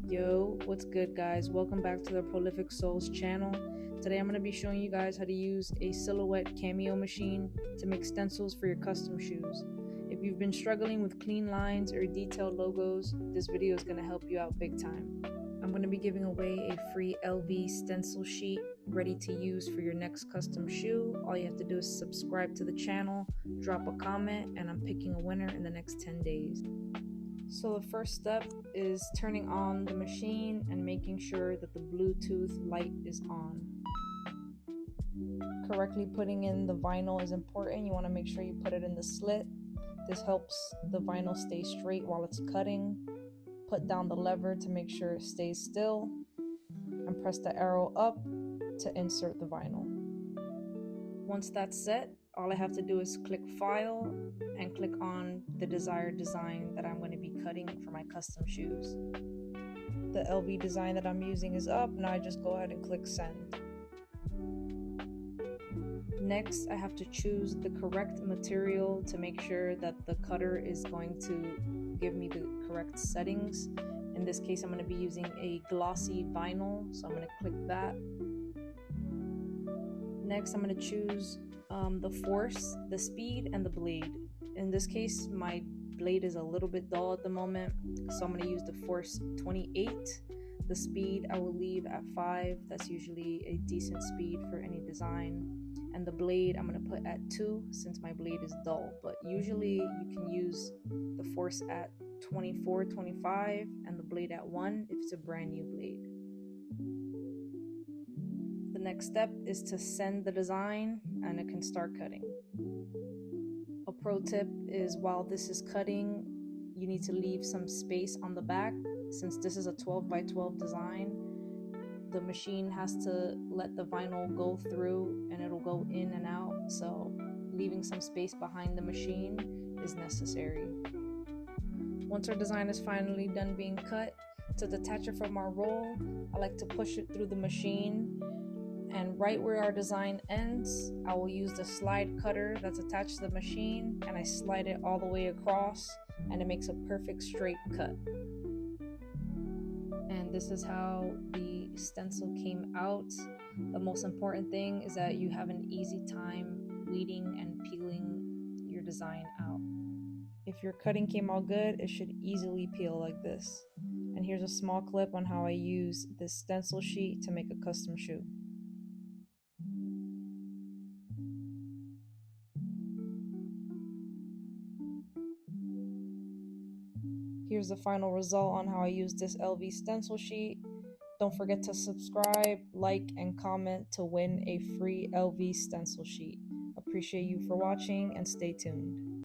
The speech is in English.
Yo, what's good guys? Welcome back to the Prolific Souls channel. Today I'm going to be showing you guys how to use a silhouette cameo machine to make stencils for your custom shoes. If you've been struggling with clean lines or detailed logos, this video is going to help you out big time. I'm going to be giving away a free LV stencil sheet ready to use for your next custom shoe. All you have to do is subscribe to the channel, drop a comment, and I'm picking a winner in the next 10 days. So the first step is turning on the machine and making sure that the Bluetooth light is on. Correctly putting in the vinyl is important. You want to make sure you put it in the slit. This helps the vinyl stay straight while it's cutting. Put down the lever to make sure it stays still, and press the arrow up to insert the vinyl. Once that's set, all I have to do is click File and click on the desired design that I'm going to be cutting for my custom shoes. The LV design that I'm using is up. Now I just go ahead and click Send. Next, I have to choose the correct material to make sure that the cutter is going to give me the correct settings. In this case, I'm going to be using a glossy vinyl, so I'm going to click that. Next, I'm going to choose the force, the speed, and the blade. In this case, my blade is a little bit dull at the moment, so I'm going to use the force 28. The speed I will leave at 5. That's usually a decent speed for any design. And the blade I'm going to put at 2 since my blade is dull, but usually you can use the force at 24, 25 and the blade at 1 if it's a brand new blade. The next step is to send the design and it can start cutting. A pro tip is while this is cutting, you need to leave some space on the back. Since this is a 12 by 12 design, the machine has to let the vinyl go through and it'll go in and out, so leaving some space behind the machine is necessary. Once our design is finally done being cut, to detach it from our roll, I like to push it through the machine, and right where our design ends, I will use the slide cutter that's attached to the machine, and I slide it all the way across, and it makes a perfect straight cut. And this is how the stencil came out. The most important thing is that you have an easy time weeding and peeling your design out. If your cutting came out good, it should easily peel like this. And here's a small clip on how I use this stencil sheet to make a custom shoe. Here's the final result on how I use this LV stencil sheet. Don't forget to subscribe, like, and comment to win a free LV stencil sheet. Appreciate you for watching and stay tuned.